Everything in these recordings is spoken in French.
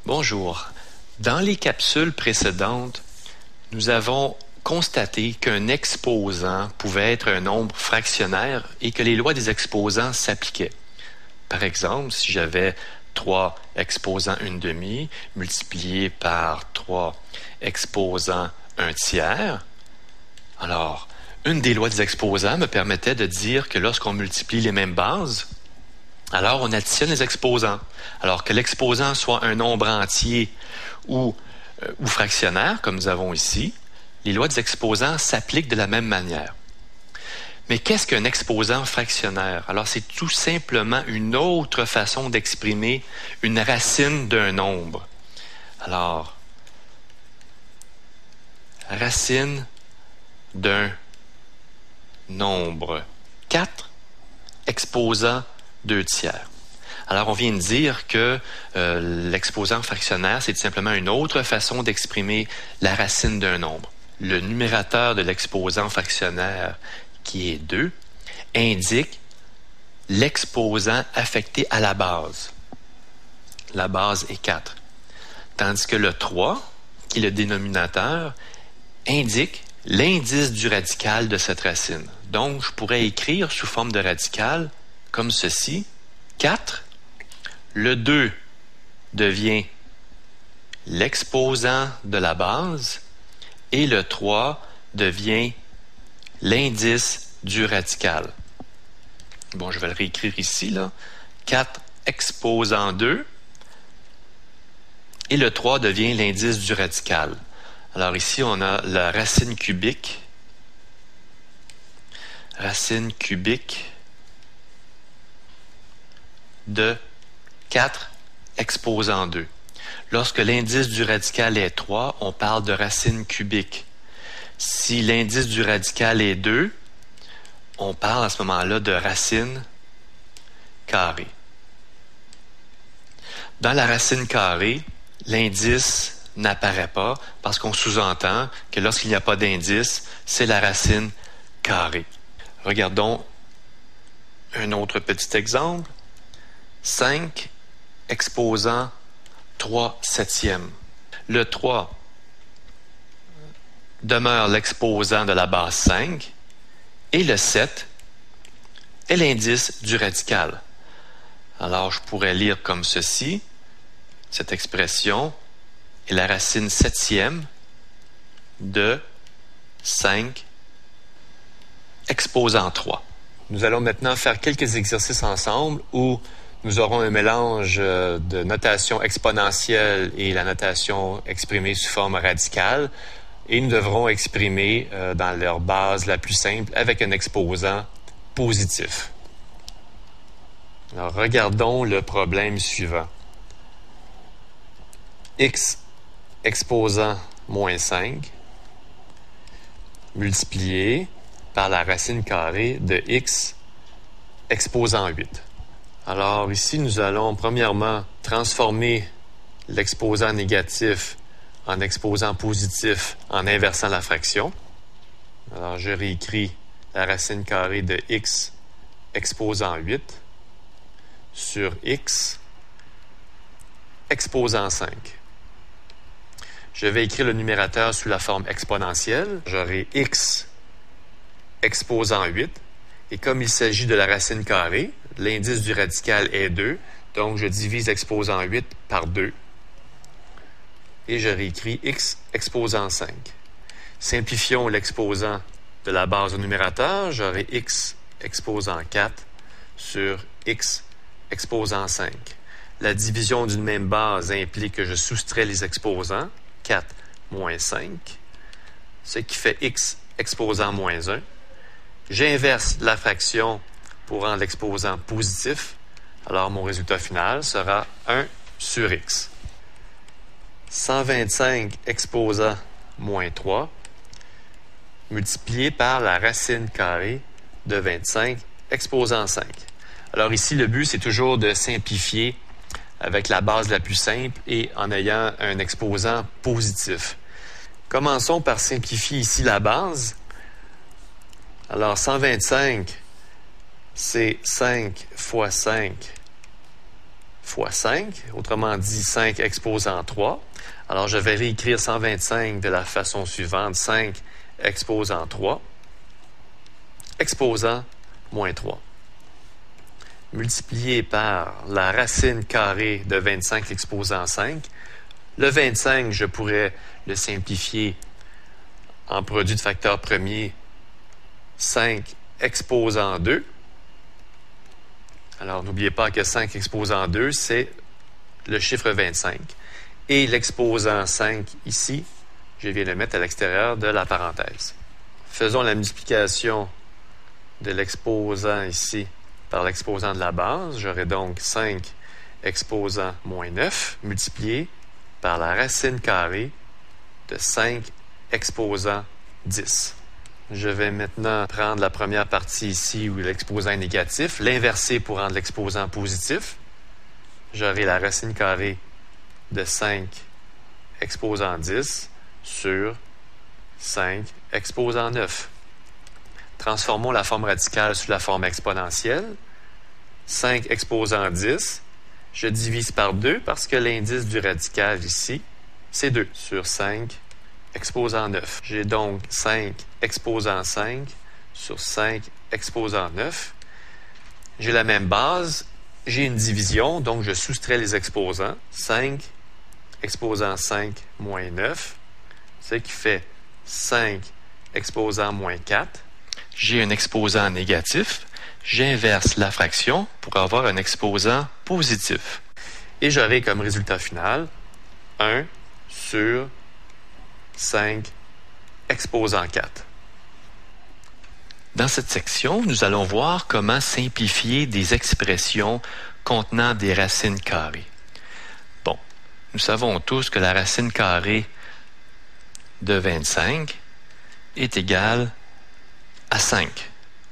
Bonjour. Dans les capsules précédentes, nous avons constaté qu'un exposant pouvait être un nombre fractionnaire et que les lois des exposants s'appliquaient. Par exemple, si j'avais 3 exposants 1/2 multiplié par 3 exposants 1/3, alors une des lois des exposants me permettait de dire que lorsqu'on multiplie les mêmes bases, alors on additionne les exposants. Alors que l'exposant soit un nombre entier ou fractionnaire, comme nous avons ici, les lois des exposants s'appliquent de la même manière. Mais qu'est-ce qu'un exposant fractionnaire? Alors, c'est tout simplement une autre façon d'exprimer une racine d'un nombre. Alors, racine d'un nombre 4, exposant 2/3. Alors, on vient de dire que l'exposant fractionnaire, c'est tout simplement une autre façon d'exprimer la racine d'un nombre. Le numérateur de l'exposant fractionnaire, qui est 2, indique l'exposant affecté à la base. La base est 4. Tandis que le 3, qui est le dénominateur, indique l'indice du radical de cette racine. Donc, je pourrais écrire sous forme de radical comme ceci. 4, le 2 devient l'exposant de la base et le 3 devient l'indice du radical. Bon, je vais le réécrire ici, là. 4 exposant 2 et le 3 devient l'indice du radical. Alors ici, on a la racine cubique. Racine cubique de 4 exposant 2. Lorsque l'indice du radical est 3, on parle de racine cubique. Si l'indice du radical est 2, on parle à ce moment-là de racine carrée. Dans la racine carrée, l'indice n'apparaît pas parce qu'on sous-entend que lorsqu'il n'y a pas d'indice, c'est la racine carrée. Regardons un autre petit exemple. 5 exposant 3/7. Le 3 demeure l'exposant de la base 5 et le 7 est l'indice du radical. Alors, je pourrais lire comme ceci. Cette expression est la racine 7e de 5 exposant 3. Nous allons maintenant faire quelques exercices ensemble où nous aurons un mélange de notation exponentielle et la notation exprimée sous forme radicale. Et nous devrons exprimer dans leur base la plus simple avec un exposant positif. Alors, regardons le problème suivant. X exposant moins 5 multiplié par la racine carrée de x exposant 8. Alors ici, nous allons premièrement transformer l'exposant négatif en exposant positif en inversant la fraction. Alors je réécris la racine carrée de x exposant 8 sur x exposant 5. Je vais écrire le numérateur sous la forme exponentielle. J'aurai x exposant 8. Et comme il s'agit de la racine carrée, l'indice du radical est 2. Donc, je divise exposant 8 par 2. Et je réécris x exposant 5. Simplifions l'exposant de la base au numérateur. J'aurai x exposant 4 sur x exposant 5. La division d'une même base implique que je soustrais les exposants. 4 moins 5. Ce qui fait x exposant moins 1. J'inverse la fraction pour rendre l'exposant positif. Alors, mon résultat final sera 1 sur x. 125 exposant moins 3 multiplié par la racine carrée de 25 exposant 5. Alors ici, le but, c'est toujours de simplifier avec la base la plus simple et en ayant un exposant positif. Commençons par simplifier ici la base. Alors, 125, c'est 5 fois 5 fois 5, autrement dit 5 exposant 3. Alors, je vais réécrire 125 de la façon suivante, 5 exposant 3, exposant moins 3. Multiplié par la racine carrée de 25 exposant 5. Le 25, je pourrais le simplifier en produit de facteur premier, 5 exposant 2. Alors, n'oubliez pas que 5 exposant 2, c'est le chiffre 25. Et l'exposant 5 ici, je viens le mettre à l'extérieur de la parenthèse. Faisons la multiplication de l'exposant ici par l'exposant de la base. J'aurai donc 5 exposant moins 9 multiplié par la racine carrée de 5 exposant 10. Je vais maintenant prendre la première partie ici où l'exposant est négatif, l'inverser pour rendre l'exposant positif. J'aurai la racine carrée de 5 exposant 10 sur 5 exposant 9. Transformons la forme radicale sous la forme exponentielle. 5 exposant 10, je divise par 2 parce que l'indice du radical ici, c'est 2 sur 5 exposant 9. J'ai donc 5 exposant 5 sur 5 exposant 9. J'ai la même base, j'ai une division, donc je soustrais les exposants. 5 exposant 5 moins 9, ce qui fait 5 exposant moins 4. J'ai un exposant négatif. J'inverse la fraction pour avoir un exposant positif. Et j'aurai comme résultat final 1 sur 5 exposant 4. Dans cette section, nous allons voir comment simplifier des expressions contenant des racines carrées. Bon, nous savons tous que la racine carrée de 25 est égale à 5.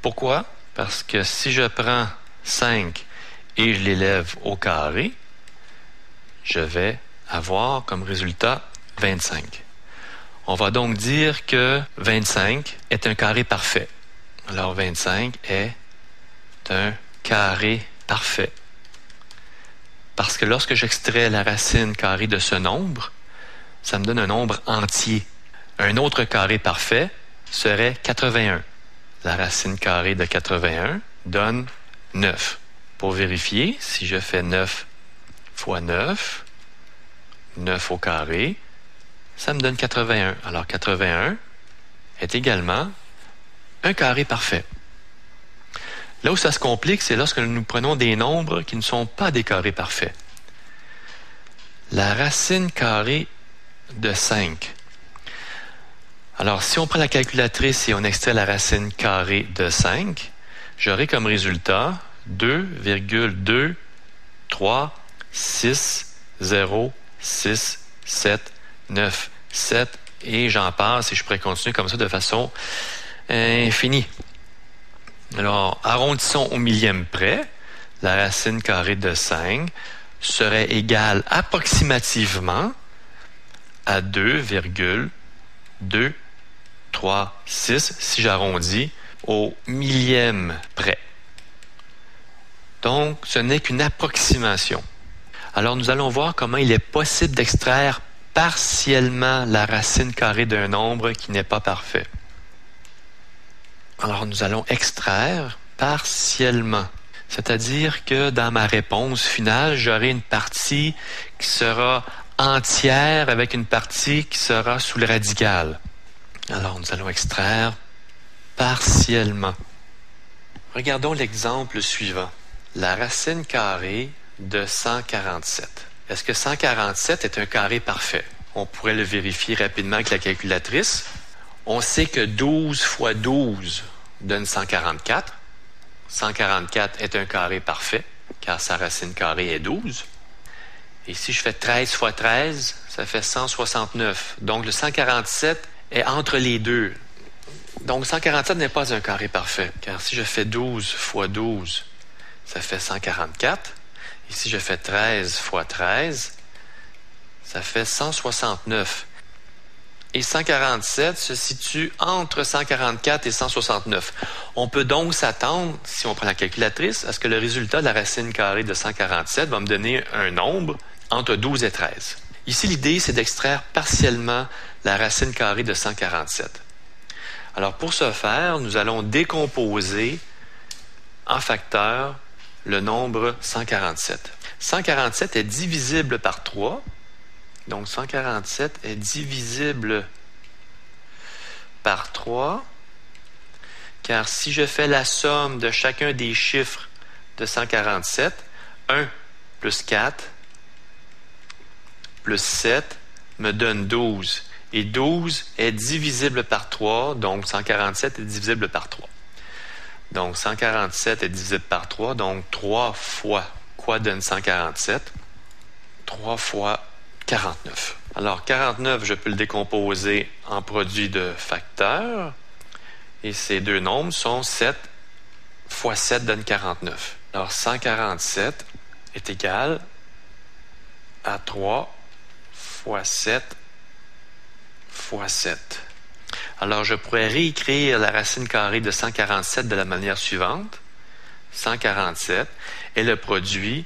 Pourquoi? Parce que si je prends 5 et je l'élève au carré, je vais avoir comme résultat 25. On va donc dire que 25 est un carré parfait. Alors 25 est un carré parfait. Parce que lorsque j'extrais la racine carrée de ce nombre, ça me donne un nombre entier. Un autre carré parfait serait 81. La racine carrée de 81 donne 9. Pour vérifier, si je fais 9 fois 9, 9 au carré, ça me donne 81. Alors 81 est également un carré parfait. Là où ça se complique, c'est lorsque nous prenons des nombres qui ne sont pas des carrés parfaits. La racine carrée de 5. Alors, si on prend la calculatrice et on extrait la racine carrée de 5, j'aurai comme résultat 2,236067797 et j'en passe et je pourrais continuer comme ça de façon infinie. Alors, arrondissons au millième près. La racine carrée de 5 serait égale approximativement à 2,236 si j'arrondis au millième près. Donc, ce n'est qu'une approximation. Alors, nous allons voir comment il est possible d'extraire partiellement la racine carrée d'un nombre qui n'est pas parfait. Alors, nous allons extraire partiellement. C'est-à-dire que dans ma réponse finale, j'aurai une partie qui sera entière avec une partie qui sera sous le radical. Alors, nous allons extraire partiellement. Regardons l'exemple suivant. La racine carrée de 147. Est-ce que 147 est un carré parfait? On pourrait le vérifier rapidement avec la calculatrice. On sait que 12 fois 12 donne 144. 144 est un carré parfait, car sa racine carrée est 12. Et si je fais 13 fois 13, ça fait 169. Donc, le 147 est entre les deux. Donc, 147 n'est pas un carré parfait, car si je fais 12 fois 12, ça fait 144. Et si je fais 13 fois 13, ça fait 169. et 147 se situent entre 144 et 169. On peut donc s'attendre, si on prend la calculatrice, à ce que le résultat de la racine carrée de 147 va me donner un nombre entre 12 et 13. Ici, l'idée, c'est d'extraire partiellement la racine carrée de 147. Alors, pour ce faire, nous allons décomposer en facteurs le nombre 147. 147 est divisible par 3. Donc, 147 est divisible par 3, car si je fais la somme de chacun des chiffres de 147, 1 plus 4 plus 7 me donne 12. Et 12 est divisible par 3, donc 147 est divisible par 3. Donc, 147 est divisible par 3, donc 3 fois quoi donne 147? 3 fois 49. Alors, 49, je peux le décomposer en produit de facteurs. Et ces deux nombres sont 7 fois 7 donne 49. Alors, 147 est égal à 3 fois 7 fois 7. Alors, je pourrais réécrire la racine carrée de 147 de la manière suivante. 147 est le produit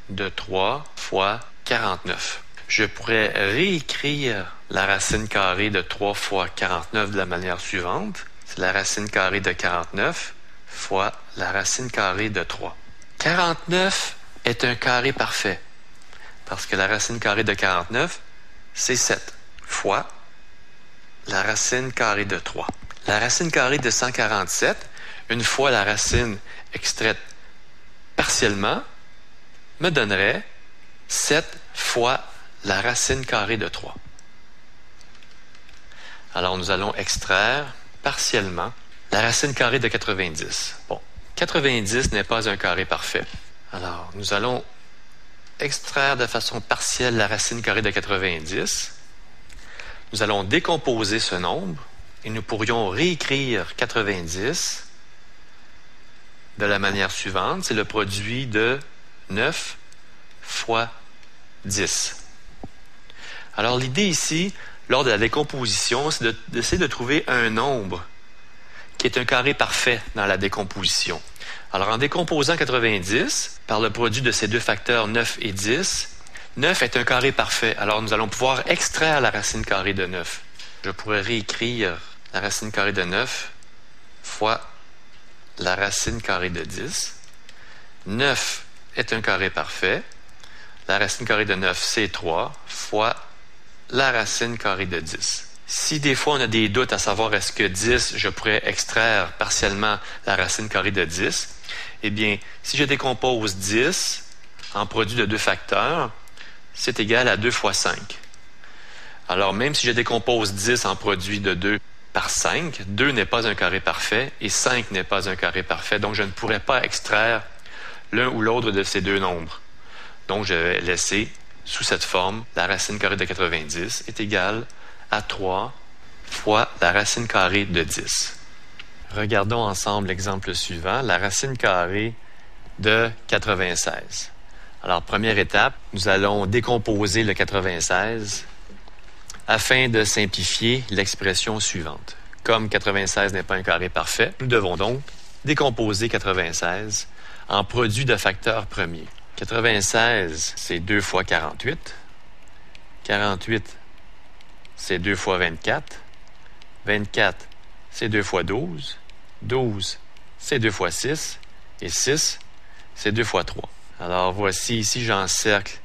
de 3 fois 49. Je pourrais réécrire la racine carrée de 3 fois 49 de la manière suivante. C'est la racine carrée de 49 fois la racine carrée de 3. 49 est un carré parfait parce que la racine carrée de 49, c'est 7 fois la racine carrée de 3. La racine carrée de 147, une fois la racine extraite partiellement, me donnerait 7 fois la racine carrée de 3. Alors, nous allons extraire partiellement la racine carrée de 90. Bon, 90 n'est pas un carré parfait. Alors, nous allons extraire de façon partielle la racine carrée de 90. Nous allons décomposer ce nombre et nous pourrions réécrire 90 de la manière suivante. C'est le produit de 9 fois 10. Alors, l'idée ici, lors de la décomposition, c'est d'essayer de trouver un nombre qui est un carré parfait dans la décomposition. Alors, en décomposant 90 par le produit de ces deux facteurs 9 et 10, 9 est un carré parfait. Alors, nous allons pouvoir extraire la racine carrée de 9. Je pourrais réécrire la racine carrée de 9 fois la racine carrée de 10. 9 est un carré parfait. La racine carrée de 9, c'est 3 fois la racine carrée de 10. Si des fois on a des doutes à savoir est-ce que 10, je pourrais extraire partiellement la racine carrée de 10, eh bien, si je décompose 10 en produit de deux facteurs, c'est égal à 2 fois 5. Alors, même si je décompose 10 en produit de 2 par 5, 2 n'est pas un carré parfait et 5 n'est pas un carré parfait. Donc, je ne pourrais pas extraire l'un ou l'autre de ces deux nombres. Donc, je vais laisser sous cette forme, la racine carrée de 90 est égale à 3 fois la racine carrée de 10. Regardons ensemble l'exemple suivant, la racine carrée de 96. Alors, première étape, nous allons décomposer le 96 afin de simplifier l'expression suivante. Comme 96 n'est pas un carré parfait, nous devons donc décomposer 96 en produit de facteurs premiers. 96, c'est 2 fois 48. 48, c'est 2 fois 24. 24, c'est 2 fois 12. 12, c'est 2 fois 6. Et 6, c'est 2 fois 3. Alors, voici ici, j'encercle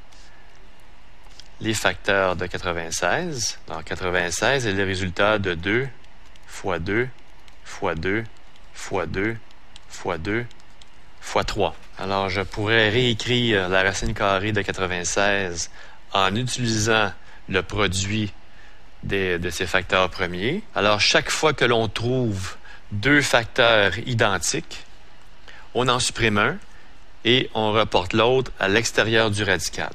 les facteurs de 96. Alors, 96 est le résultat de 2 fois 2 fois 2 fois 2 fois 2 fois 3. Alors, je pourrais réécrire la racine carrée de 96 en utilisant le produit de ces facteurs premiers. Alors, chaque fois que l'on trouve deux facteurs identiques, on en supprime un et on reporte l'autre à l'extérieur du radical.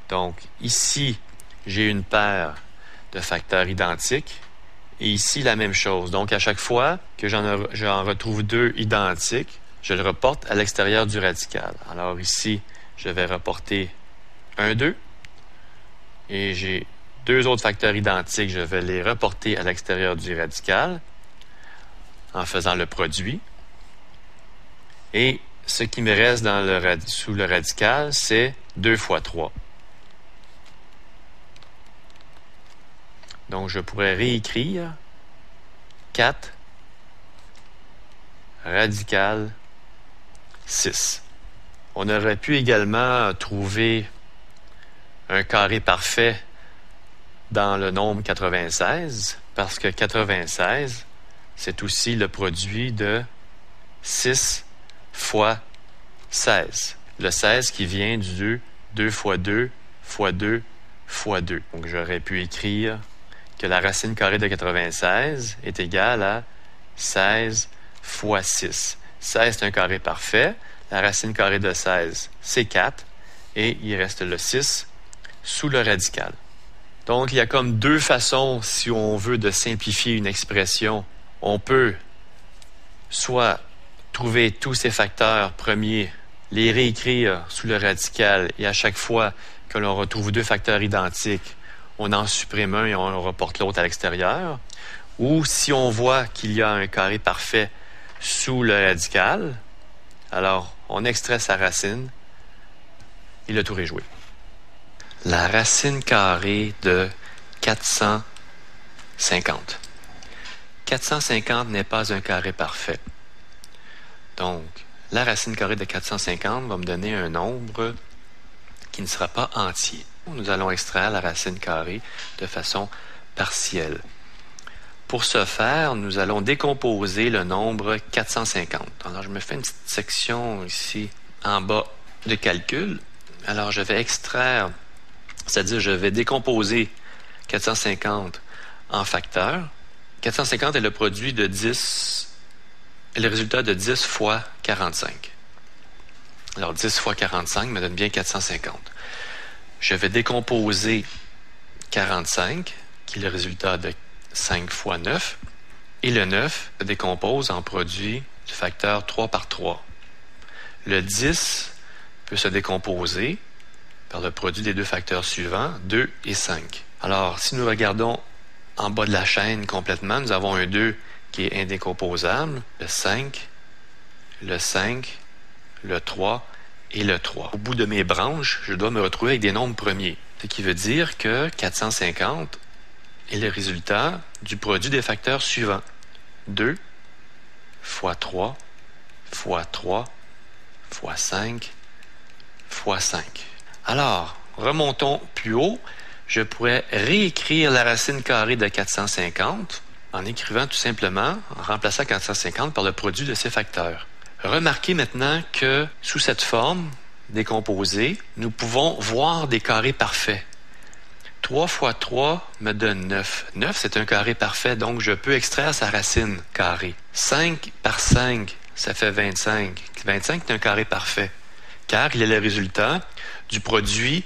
Donc, ici, j'ai une paire de facteurs identiques et ici, la même chose. Donc, à chaque fois que j'en retrouve deux identiques, je le reporte à l'extérieur du radical. Alors ici, je vais reporter 1, 2 et j'ai deux autres facteurs identiques, je vais les reporter à l'extérieur du radical en faisant le produit. Et ce qui me reste sous le radical, c'est 2 fois 3. Donc, je pourrais réécrire 4 radical 6. On aurait pu également trouver un carré parfait dans le nombre 96, parce que 96, c'est aussi le produit de 6 fois 16. Le 16 qui vient du 2 fois 2 fois 2 fois 2. Donc, j'aurais pu écrire que la racine carrée de 96 est égale à 16 fois 6. 16 est un carré parfait. La racine carrée de 16, c'est 4. Et il reste le 6 sous le radical. Donc, il y a comme deux façons, si on veut, de simplifier une expression. On peut soit trouver tous ces facteurs premiers, les réécrire sous le radical, et à chaque fois que l'on retrouve deux facteurs identiques, on en supprime un et on reporte l'autre à l'extérieur. Ou si on voit qu'il y a un carré parfait sous le radical, alors on extrait sa racine et le tour est joué. La racine carrée de 450. 450 n'est pas un carré parfait. Donc, la racine carrée de 450 va me donner un nombre qui ne sera pas entier. Nous allons extraire la racine carrée de façon partielle. Pour ce faire, nous allons décomposer le nombre 450. Alors, je me fais une petite section ici en bas de calcul. Alors, je vais extraire, c'est-à-dire je vais décomposer 450 en facteurs. 450 est le produit de 10, est le résultat de 10 fois 45. Alors, 10 fois 45 me donne bien 450. Je vais décomposer 45, qui est le résultat de 5 fois 9, et le 9 se décompose en produit du facteur 3 par 3. Le 10 peut se décomposer par le produit des deux facteurs suivants, 2 et 5. Alors, si nous regardons en bas de la chaîne complètement, nous avons un 2 qui est indécomposable, le 5, le 5, le 3 et le 3. Au bout de mes branches, je dois me retrouver avec des nombres premiers. Ce qui veut dire que 450 est le résultat du produit des facteurs suivants. 2 fois 3 fois 3 fois 5 fois 5. Alors, remontons plus haut. Je pourrais réécrire la racine carrée de 450 en écrivant tout simplement, en remplaçant 450 par le produit de ces facteurs. Remarquez maintenant que sous cette forme décomposée, nous pouvons voir des carrés parfaits. 3 fois 3 me donne 9. 9, c'est un carré parfait, donc je peux extraire sa racine carrée. 5 par 5, ça fait 25. 25 est un carré parfait, car il est le résultat du produit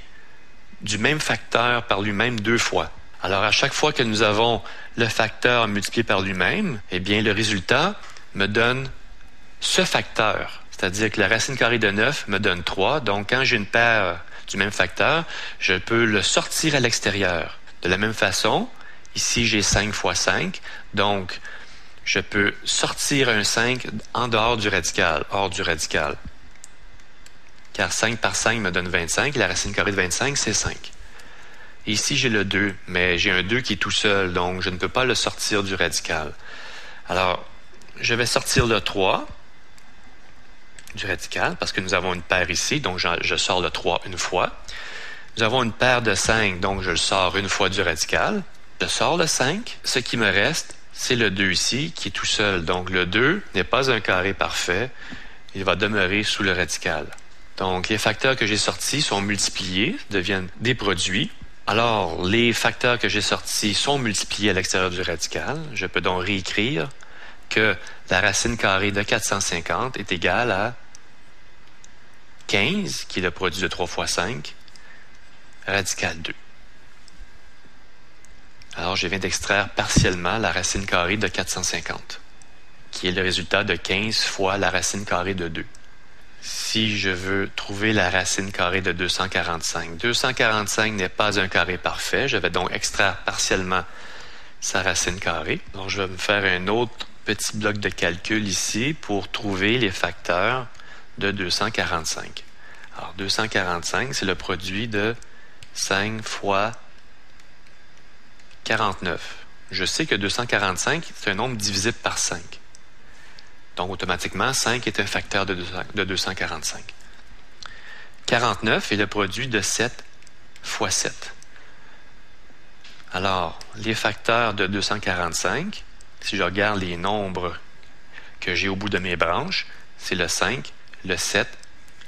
du même facteur par lui-même deux fois. Alors, à chaque fois que nous avons le facteur multiplié par lui-même, eh bien, le résultat me donne ce facteur. C'est-à-dire que la racine carrée de 9 me donne 3. Donc, quand j'ai une paire du même facteur, je peux le sortir à l'extérieur. De la même façon, ici, j'ai 5 fois 5. Donc, je peux sortir un 5 en dehors du radical, hors du radical. Car 5 par 5 me donne 25. La racine carrée de 25, c'est 5. Et ici, j'ai le 2, mais j'ai un 2 qui est tout seul, donc je ne peux pas le sortir du radical. Alors, je vais sortir le 3 du radical, parce que nous avons une paire ici, donc je sors le 3 une fois. Nous avons une paire de 5, donc je le sors une fois du radical. Je sors le 5. Ce qui me reste, c'est le 2 ici, qui est tout seul. Donc, le 2 n'est pas un carré parfait. Il va demeurer sous le radical. Donc, les facteurs que j'ai sortis sont multipliés, deviennent des produits. Alors, les facteurs que j'ai sortis sont multipliés à l'extérieur du radical. Je peux donc réécrire que la racine carrée de 450 est égale à 15, qui est le produit de 3 fois 5, radical 2. Alors, je viens d'extraire partiellement la racine carrée de 450, qui est le résultat de 15 fois la racine carrée de 2. si je veux trouver la racine carrée de 245. 245 n'est pas un carré parfait. Je vais donc extraire partiellement sa racine carrée. Donc, je vais me faire un autre petit bloc de calcul ici pour trouver les facteurs de 245. Alors, 245, c'est le produit de 5 fois 49. Je sais que 245, c'est un nombre divisible par 5. Donc, automatiquement, 5 est un facteur de 245. 49 est le produit de 7 fois 7. Alors, les facteurs de 245, si je regarde les nombres que j'ai au bout de mes branches, c'est le 5, le 7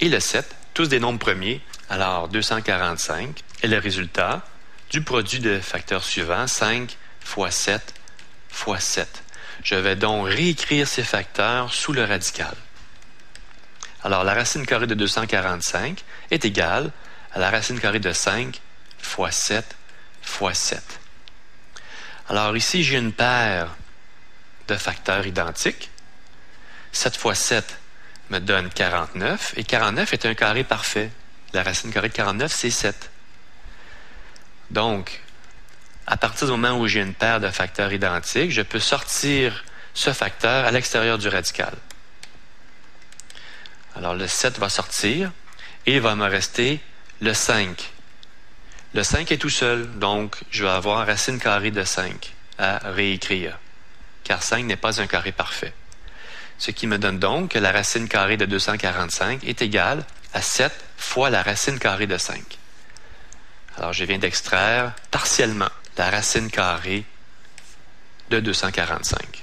et le 7, tous des nombres premiers. Alors, 245 est le résultat du produit de facteurs suivants, 5 fois 7 fois 7. Je vais donc réécrire ces facteurs sous le radical. Alors, la racine carrée de 245 est égale à la racine carrée de 5 fois 7 fois 7. Alors ici, j'ai une paire de facteurs identiques. 7 fois 7 me donne 49, et 49 est un carré parfait. La racine carrée de 49, c'est 7. Donc, à partir du moment où j'ai une paire de facteurs identiques, je peux sortir ce facteur à l'extérieur du radical. Alors, le 7 va sortir, et il va me rester le 5. Le 5 est tout seul, donc je vais avoir racine carrée de 5 à réécrire, car 5 n'est pas un carré parfait. Ce qui me donne donc que la racine carrée de 245 est égale à 7 fois la racine carrée de 5. Alors, je viens d'extraire partiellement la racine carrée de 245.